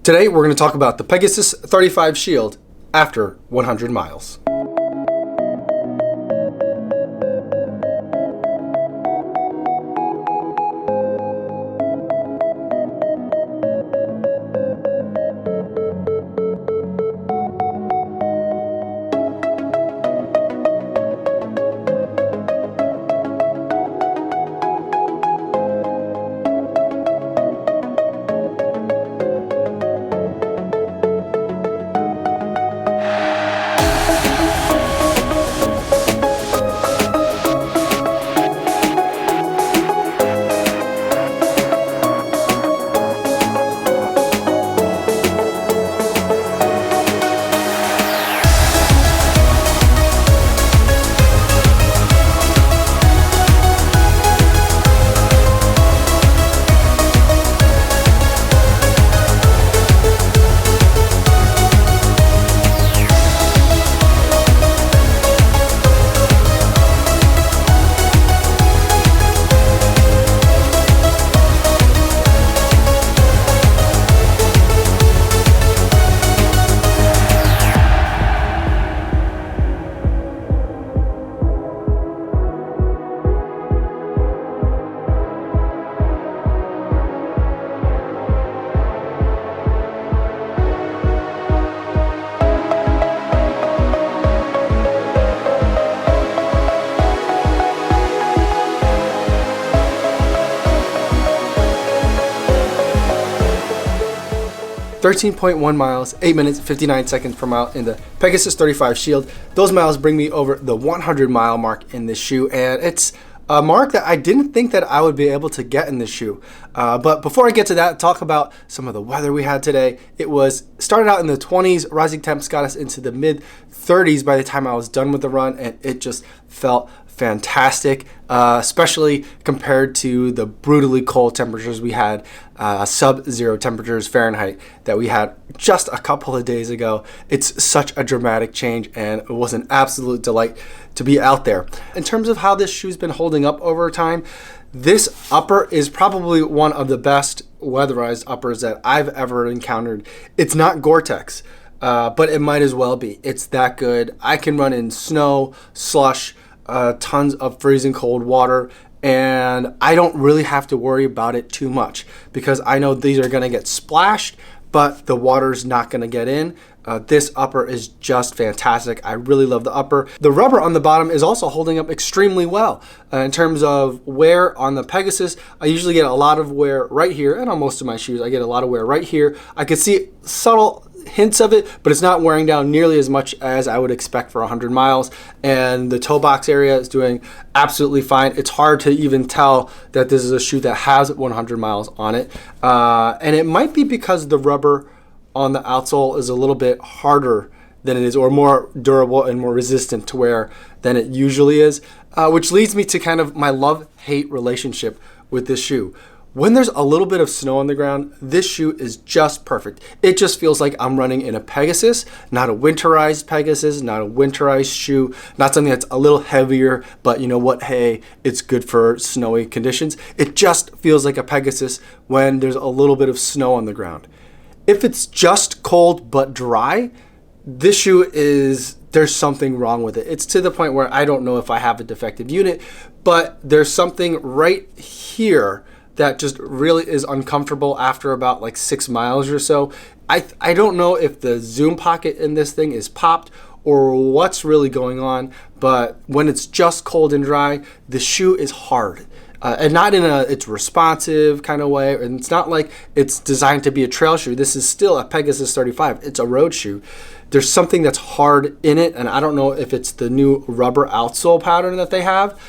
Today we're going to talk about the Pegasus 35 Shield after 100 miles. .1 miles, 8 minutes, 59 seconds per mile in the Pegasus 35 Shield. Those miles bring me over the 100 mile mark in this shoe, and it's a mark that I didn't think that I would be able to get in this shoe. But before I get to that, talk about some of the weather we had today. It started out in the 20s, rising temps got us into the mid 30s by the time I was done with the run, and it just felt fantastic, especially compared to the brutally cold temperatures we had, sub-zero temperatures Fahrenheit that we had just a couple of days ago. It's such a dramatic change, and it was an absolute delight to be out there. In terms of how this shoe's been holding up over time, this upper is probably one of the best weatherized uppers that I've ever encountered. It's not Gore-Tex, but it might as well be. It's that good. I can run in snow, slush, tons of freezing cold water, and I don't really have to worry about it too much because I know these are going to get splashed, but the water's not going to get in. This upper is just fantastic. I really love the upper. The rubber on the bottom is also holding up extremely well. In terms of wear on the Pegasus, I usually get a lot of wear right here, and on most of my shoes, I get a lot of wear right here. I can see subtle hints of it, but it's not wearing down nearly as much as I would expect for 100 miles. And the toe box area is doing absolutely fine. It's hard to even tell that this is a shoe that has 100 miles on it. And it might be because the rubber on the outsole is a little bit harder than it is, or more durable and more resistant to wear than it usually is, which leads me to kind of my love-hate relationship with this shoe. When there's a little bit of snow on the ground, this shoe is just perfect. It just feels like I'm running in a Pegasus, not a winterized Pegasus, not a winterized shoe, not something that's a little heavier, but you know what, hey, it's good for snowy conditions. It just feels like a Pegasus when there's a little bit of snow on the ground. If it's just cold but dry, this shoe there's something wrong with it. It's to the point where I don't know if I have a defective unit, but there's something right here that just really is uncomfortable after about like 6 miles or so. I don't know if the zoom pocket in this thing is popped or what's really going on, but when it's just cold and dry, the shoe is hard. And not in it's responsive kind of way, and it's not like it's designed to be a trail shoe. This is still a Pegasus 35. It's a road shoe. There's something that's hard in it, and I don't know if it's the new rubber outsole pattern that they have,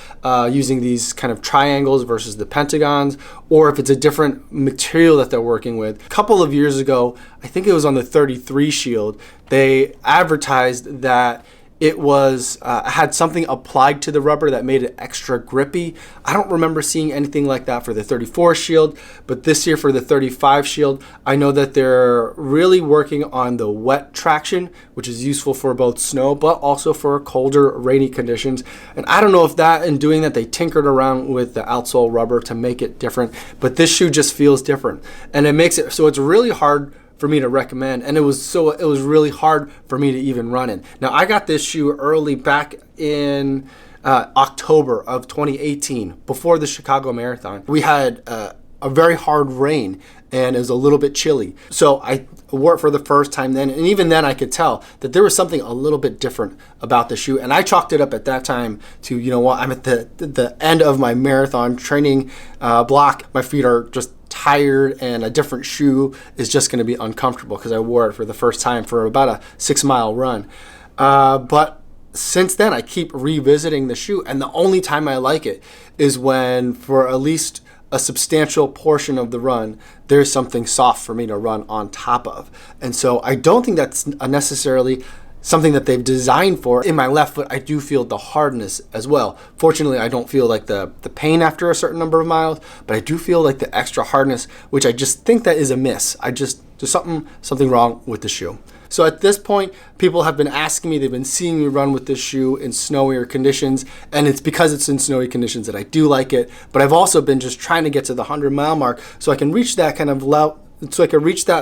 using these kind of triangles versus the pentagons, or if it's a different material that they're working with. A couple of years ago, I think it was on the 33 Shield, they advertised that it was had something applied to the rubber that made it extra grippy. I don't remember seeing anything like that for the 34 Shield, but this year for the 35 Shield, I know that they're really working on the wet traction, which is useful for both snow, but also for colder, rainy conditions. And I don't know if that, in doing that, they tinkered around with the outsole rubber to make it different, but this shoe just feels different. And it makes it so it's really hard for me to recommend, and it was really hard for me to even run in. Now, I got this shoe early back in October of 2018, before the Chicago Marathon. We had a very hard rain, and it was a little bit chilly. So I wore it for the first time then, and even then I could tell that there was something a little bit different about the shoe. And I chalked it up at that time to, you know what, I'm at the end of my marathon training block. My feet are just tired, and a different shoe is just going to be uncomfortable, because I wore it for the first time for about a 6-mile run. But since then, I keep revisiting the shoe, and the only time I like it is when, for at least a substantial portion of the run, there's something soft for me to run on top of. And so I don't think that's necessarily something that they've designed for. In my left foot, I do feel the hardness as well. Fortunately, I don't feel like the pain after a certain number of miles, but I do feel like the extra hardness, which I just think that is a miss. There's something wrong with the shoe. So at this point, people have been asking me, they've been seeing me run with this shoe in snowier conditions, and it's because it's in snowy conditions that I do like it. But I've also been just trying to get to the 100-mile mark so I can reach that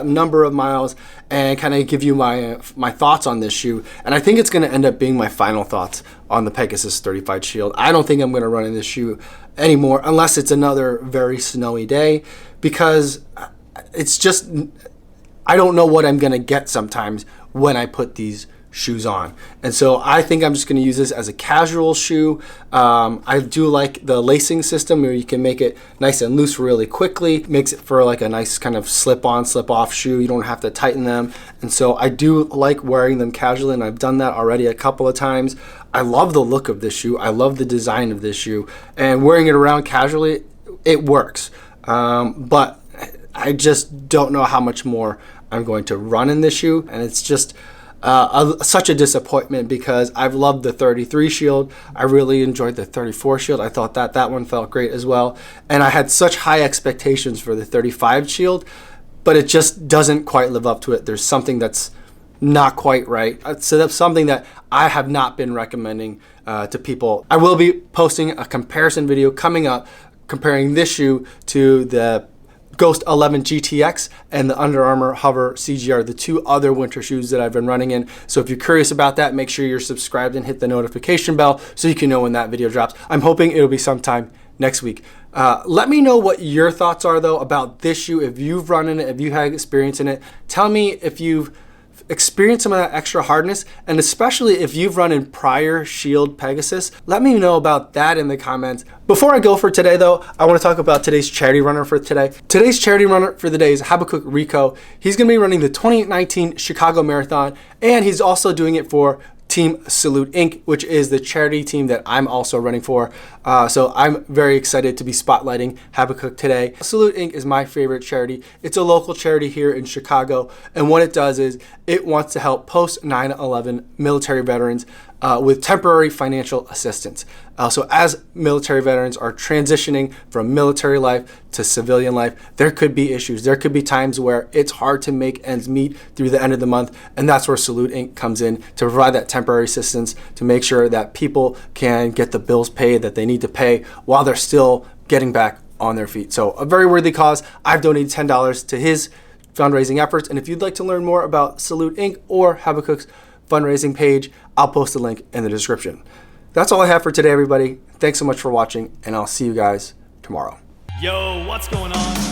number of miles and kind of give you my thoughts on this shoe. And I think it's going to end up being my final thoughts on the Pegasus 35 Shield. I don't think I'm going to run in this shoe anymore unless it's another very snowy day, because it's just, I don't know what I'm going to get sometimes when I put these shoes on. And so I think I'm just going to use this as a casual shoe. I do like the lacing system where you can make it nice and loose really quickly. Makes it for like a nice kind of slip on, slip off shoe. You don't have to tighten them. And so I do like wearing them casually, and I've done that already a couple of times. I love the look of this shoe. I love the design of this shoe, and wearing it around casually, it works. But I just don't know how much more I'm going to run in this shoe, and it's just such a disappointment, because I've loved the 33 Shield. I really enjoyed the 34 Shield. I thought that one felt great as well, and I had such high expectations for the 35 Shield, but it just doesn't quite live up to it. There's something that's not quite right. So that's something that I have not been recommending to people. I will be posting a comparison video coming up comparing this shoe to the Ghost 11 GTX and the Under Armour Hover CGR, the two other winter shoes that I've been running in. So if you're curious about that, make sure you're subscribed and hit the notification bell so you can know when that video drops. I'm hoping it'll be sometime next week. Let me know what your thoughts are, though, about this shoe. If you've run in it, if you had experience in it, tell me if you've experienced some of that extra hardness, and especially if you've run in prior Shield Pegasus, let me know about that in the comments. Before I go for today, though, I want to talk about today's charity runner for today. Today's charity runner for the day is Habacuc Rico. He's going to be running the 2019 Chicago Marathon, and he's also doing it for Team Salute Inc., which is the charity team that I'm also running for. So I'm very excited to be spotlighting Habacuc today. Salute Inc. is my favorite charity. It's a local charity here in Chicago, and what it does is it wants to help post 9/11 military veterans with temporary financial assistance. So as military veterans are transitioning from military life to civilian life, there could be issues. There could be times where it's hard to make ends meet through the end of the month, and that's where Salute Inc. comes in to provide that temporary assistance to make sure that people can get the bills paid that they need to pay while they're still getting back on their feet. So a very worthy cause. I've donated $10 to his fundraising efforts, and if you'd like to learn more about Salute Inc. or Habacuc's fundraising page, I'll post a link in the description. That's all I have for today, everybody. Thanks so much for watching, and I'll see you guys tomorrow. Yo, what's going on?